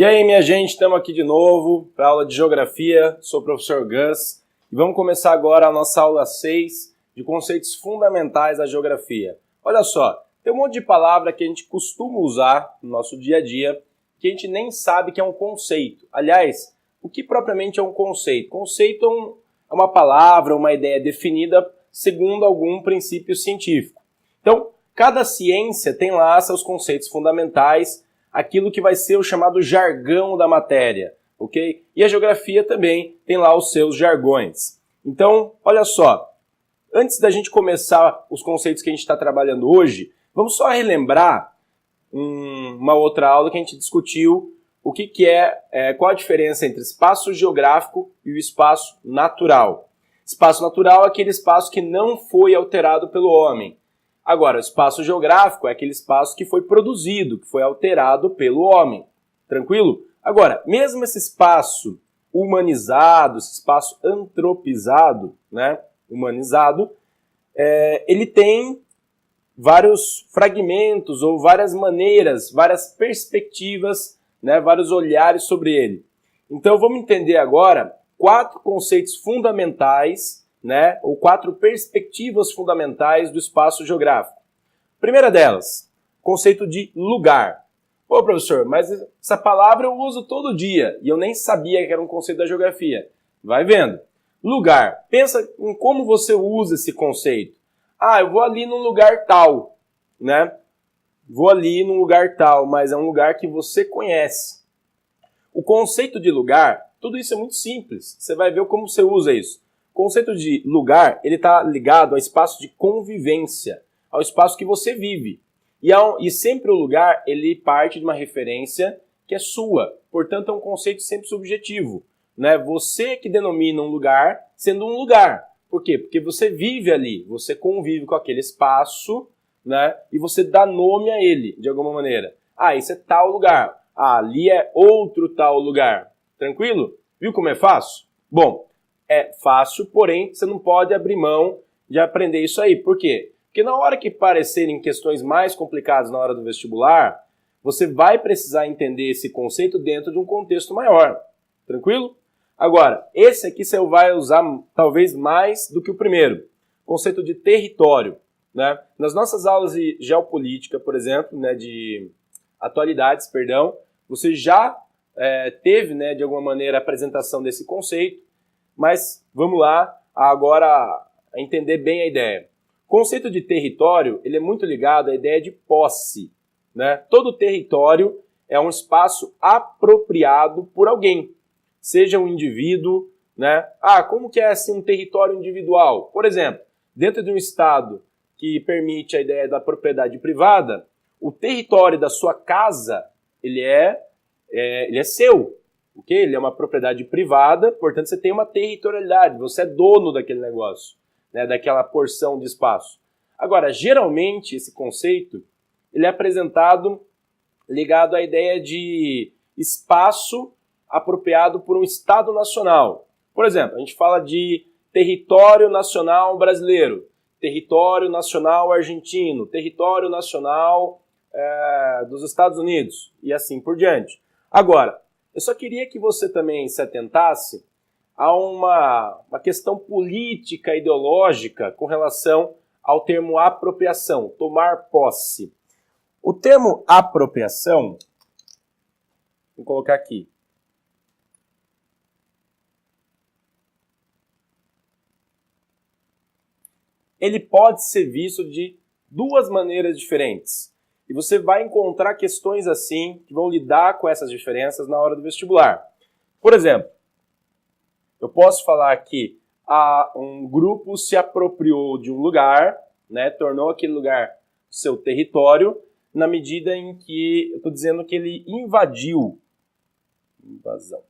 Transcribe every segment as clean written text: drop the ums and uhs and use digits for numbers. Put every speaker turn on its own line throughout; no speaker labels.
E aí, minha gente, estamos aqui de novo para a aula de Geografia. Sou o professor Gus e vamos começar agora a nossa aula 6 de conceitos fundamentais da Geografia. Olha só, tem um monte de palavra que a gente costuma usar no nosso dia a dia que a gente nem sabe que é um conceito. Aliás, o que propriamente é um conceito? Conceito é uma palavra, uma ideia definida segundo algum princípio científico. Então, cada ciência tem lá seus conceitos fundamentais, aquilo que vai ser o chamado jargão da matéria, ok? E a geografia também tem lá os seus jargões. Então, olha só, antes da gente começar os conceitos que a gente está trabalhando hoje, vamos só relembrar uma outra aula que a gente discutiu o que qual a diferença entre espaço geográfico e o espaço natural. Espaço natural é aquele espaço que não foi alterado pelo homem. Agora, o espaço geográfico é aquele espaço que foi produzido, que foi alterado pelo homem. Tranquilo? Agora, mesmo esse espaço humanizado, esse espaço antropizado, né, humanizado, ele tem vários fragmentos ou várias maneiras, várias perspectivas, né, vários olhares sobre ele. Então, vamos entender agora 4 conceitos fundamentais, né, ou 4 perspectivas fundamentais do espaço geográfico. Primeira delas, conceito de lugar. Pô, professor, mas essa palavra eu uso todo dia e eu nem sabia que era um conceito da geografia. Vai vendo. Lugar. Pensa em como você usa esse conceito. Ah, eu vou ali num lugar tal, né? Vou ali num lugar tal, mas é um lugar que você conhece. O conceito de lugar, tudo isso é muito simples. Você vai ver como você usa isso. O conceito de lugar, ele está ligado ao espaço de convivência, ao espaço que você vive. E sempre o lugar, ele parte de uma referência que é sua. Portanto, é um conceito sempre subjetivo, né? Você que denomina um lugar sendo um lugar. Por quê? Porque você vive ali, você convive com aquele espaço, né? E você dá nome a ele, de alguma maneira. Ah, esse é tal lugar. Ah, ali é outro tal lugar. Tranquilo? Viu como é fácil? Bom, é fácil, porém você não pode abrir mão de aprender isso aí. Por quê? Porque na hora que parecerem questões mais complicadas na hora do vestibular, você vai precisar entender esse conceito dentro de um contexto maior. Tranquilo? Agora, esse aqui você vai usar talvez mais do que o primeiro. Conceito de território, né? Nas nossas aulas de geopolítica, por exemplo, né, de atualidades, perdão, você já teve, né, de alguma maneira, a apresentação desse conceito. Mas vamos lá agora a entender bem a ideia. O conceito de território, ele é muito ligado à ideia de posse, né? Todo território é um espaço apropriado por alguém, seja um indivíduo, né? Ah, como que é assim um território individual? Por exemplo, dentro de um estado que permite a ideia da propriedade privada, o território da sua casa, ele é seu. Okay? Ele é uma propriedade privada, portanto você tem uma territorialidade, você é dono daquele negócio, né, daquela porção de espaço. Agora, geralmente esse conceito ele é apresentado ligado à ideia de espaço apropriado por um Estado nacional. Por exemplo, a gente fala de território nacional brasileiro, território nacional argentino, território nacional dos Estados Unidos e assim por diante. Agora, eu só queria que você também se atentasse a uma questão política, ideológica com relação ao termo apropriação, tomar posse. O termo apropriação, vou colocar aqui. Ele pode ser visto de 2 maneiras diferentes. E você vai encontrar questões assim que vão lidar com essas diferenças na hora do vestibular. Por exemplo, eu posso falar que um grupo se apropriou de um lugar, né, tornou aquele lugar seu território, na medida em que eu estou dizendo que ele invadiu. Invasão.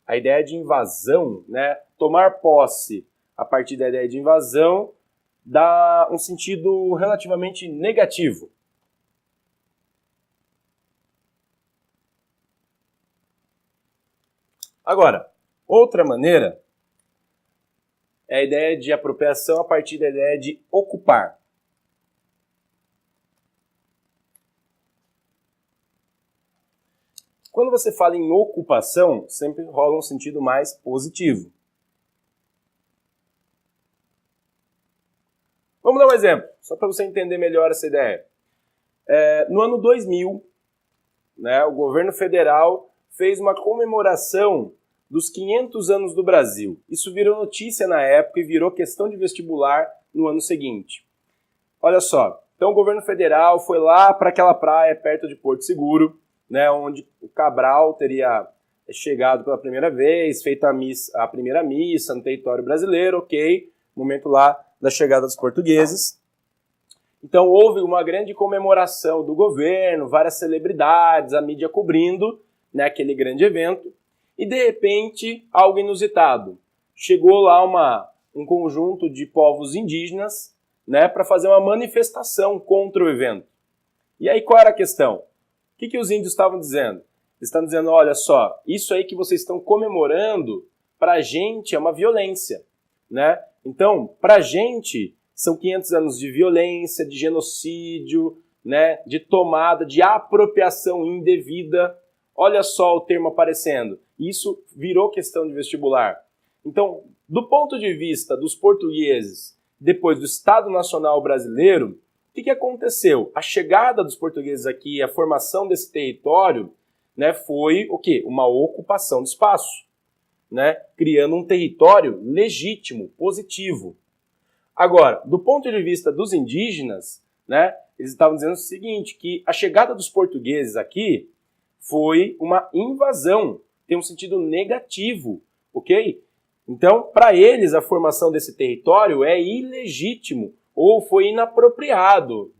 A ideia de invasão, né, tomar posse a partir da ideia de invasão, dá um sentido relativamente negativo. Agora, outra maneira é a ideia de apropriação a partir da ideia de ocupar. Quando você fala em ocupação, sempre rola um sentido mais positivo. Vamos dar um exemplo, só para você entender melhor essa ideia. No ano 2000, o governo federal fez uma comemoração dos 500 anos do Brasil. Isso virou notícia na época e virou questão de vestibular no ano seguinte. Olha só, então o governo federal foi lá para aquela praia perto de Porto Seguro, onde o Cabral teria chegado pela primeira vez, feito a primeira missa no território brasileiro, ok, momento lá da chegada dos portugueses. Então houve uma grande comemoração do governo, várias celebridades, a mídia cobrindo aquele grande evento, e de repente algo inusitado. Chegou lá um conjunto de povos indígenas para fazer uma manifestação contra o evento. E aí qual era a questão? O que os índios estavam dizendo? Eles estavam dizendo, olha só, isso aí que vocês estão comemorando, para a gente é uma violência. Então, para a gente, são 500 anos de violência, de genocídio, de tomada, de apropriação indevida. Olha só o termo aparecendo. Isso virou questão de vestibular. Então, do ponto de vista dos portugueses, depois do Estado Nacional Brasileiro, o que aconteceu? A chegada dos portugueses aqui, a formação desse território, foi o quê? Uma ocupação de espaço, criando um território legítimo, positivo. Agora, do ponto de vista dos indígenas, eles estavam dizendo o seguinte, que a chegada dos portugueses aqui foi uma invasão, tem um sentido negativo, ok? Então, para eles, a formação desse território é ilegítimo ou foi inapropriado,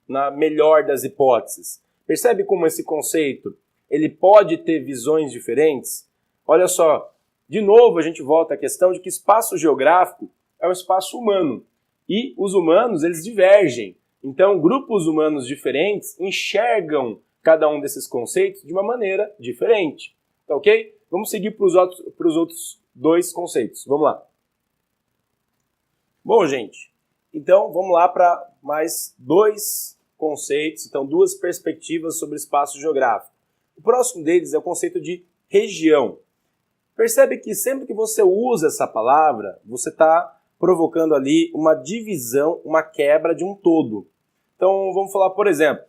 na melhor das hipóteses. Percebe como esse conceito ele pode ter visões diferentes? Olha só, de novo a gente volta à questão de que espaço geográfico é um espaço humano e os humanos eles divergem. Então, grupos humanos diferentes enxergam cada um desses conceitos de uma maneira diferente. Tá ok? Vamos seguir para os outros dois conceitos. Vamos lá. Bom, gente, então vamos lá para mais dois conceitos, então duas perspectivas sobre espaço geográfico. O próximo deles é o conceito de região. Percebe que sempre que você usa essa palavra, você está provocando ali uma divisão, uma quebra de um todo. Então vamos falar, por exemplo,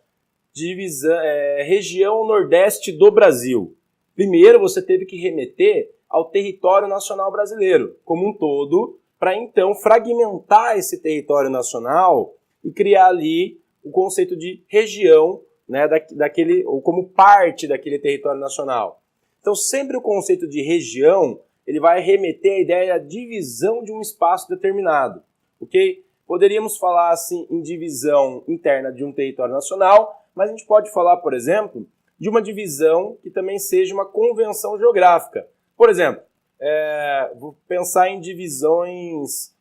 região nordeste do Brasil. Primeiro você teve que remeter ao território nacional brasileiro como um todo, para então fragmentar esse território nacional e criar ali o conceito de região, daquele, ou como parte daquele território nacional. Então sempre o conceito de região ele vai remeter à ideia da divisão de um espaço determinado, ok? Poderíamos falar assim em divisão interna de um território nacional, mas a gente pode falar, por exemplo, de uma divisão que também seja uma convenção geográfica. Por exemplo, vou pensar em divisões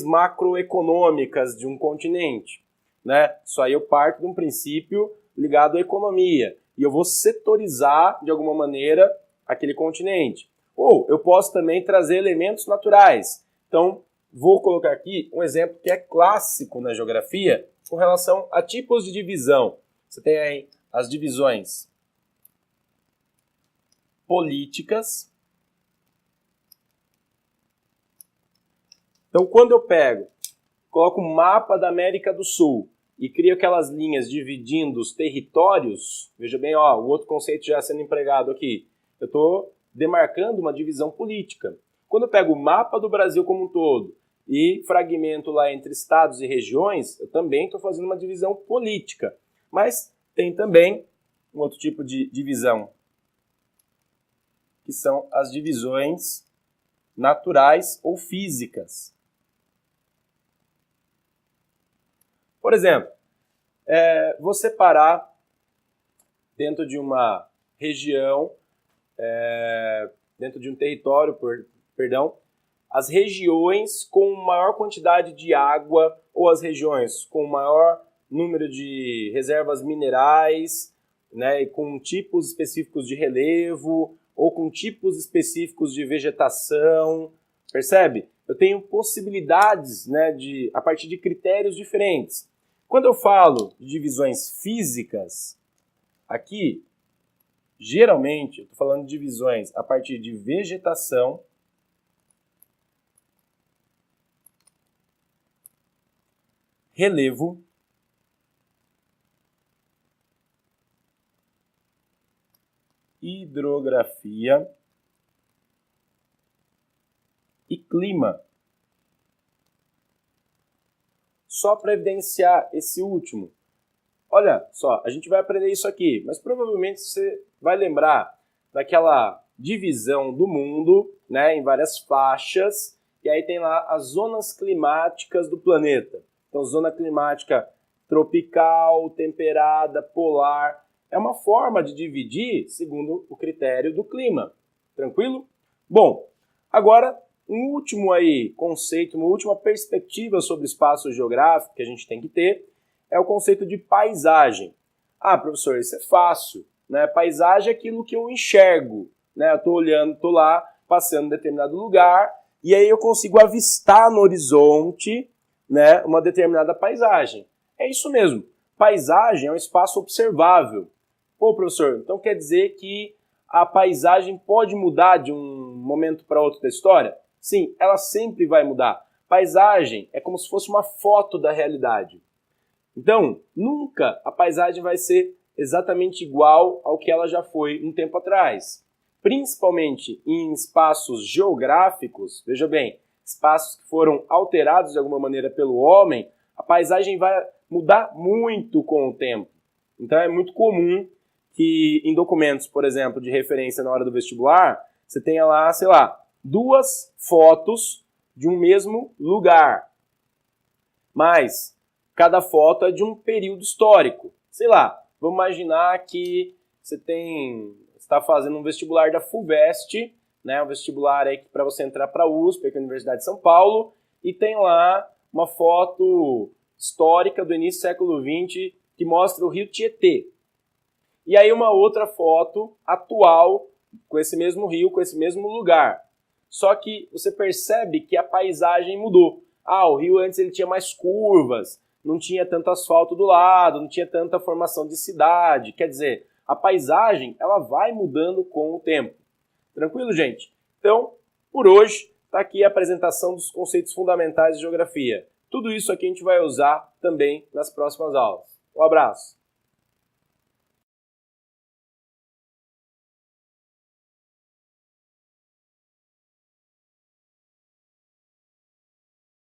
macroeconômicas de um continente. Isso aí eu parto de um princípio ligado à economia. E eu vou setorizar, de alguma maneira, aquele continente. Ou eu posso também trazer elementos naturais. Então, vou colocar aqui um exemplo que é clássico na geografia com relação a tipos de divisão. Você tem aí as divisões políticas. Então, quando eu coloco um mapa da América do Sul e crio aquelas linhas dividindo os territórios, veja bem, o outro conceito já sendo empregado aqui. Eu estou demarcando uma divisão política. Quando eu pego o mapa do Brasil como um todo e fragmento lá entre estados e regiões, eu também estou fazendo uma divisão política. Mas tem também um outro tipo de divisão, que são as divisões naturais ou físicas. Por exemplo, vou separar dentro de uma região, dentro de um território, as regiões com maior quantidade de água ou as regiões com maior número de reservas minerais, e com tipos específicos de relevo ou com tipos específicos de vegetação. Percebe? Eu tenho possibilidades a partir de critérios diferentes. Quando eu falo de divisões físicas, aqui Geralmente, eu estou falando de divisões a partir de vegetação, relevo, hidrografia e clima. Só para evidenciar esse último, olha só, a gente vai aprender isso aqui, mas provavelmente você vai lembrar daquela divisão do mundo, né, em várias faixas, e aí tem lá as zonas climáticas do planeta. Então, zona climática tropical, temperada, polar, é uma forma de dividir segundo o critério do clima. Tranquilo? Bom, agora um último aí conceito, uma última perspectiva sobre espaço geográfico que a gente tem que ter é o conceito de paisagem. Ah, professor, isso é fácil, né? Paisagem é aquilo que eu enxergo, né? Eu estou olhando, estou lá, passeando em determinado lugar, e aí eu consigo avistar no horizonte, né, uma determinada paisagem. É isso mesmo. Paisagem é um espaço observável. Pô, professor, então quer dizer que a paisagem pode mudar de um momento para outro da história? Sim, ela sempre vai mudar. Paisagem é como se fosse uma foto da realidade. Então, nunca a paisagem vai ser exatamente igual ao que ela já foi um tempo atrás. Principalmente em espaços geográficos, veja bem, espaços que foram alterados de alguma maneira pelo homem, a paisagem vai mudar muito com o tempo. Então é muito comum que em documentos, por exemplo, de referência na hora do vestibular, você tenha lá, sei lá, 2 fotos de um mesmo lugar. Mas cada foto é de um período histórico. Sei lá, vamos imaginar que você está fazendo um vestibular da FUVEST, né, um vestibular aí para você entrar para a USP, que é a Universidade de São Paulo, e tem lá uma foto histórica do início do século XX que mostra o rio Tietê. E aí uma outra foto atual com esse mesmo rio, com esse mesmo lugar. Só que você percebe que a paisagem mudou. Ah, o rio antes ele tinha mais curvas, não tinha tanto asfalto do lado, não tinha tanta formação de cidade. Quer dizer, a paisagem ela vai mudando com o tempo. Tranquilo, gente? Então, por hoje, está aqui a apresentação dos conceitos fundamentais de geografia. Tudo isso aqui a gente vai usar também nas próximas aulas. Um abraço!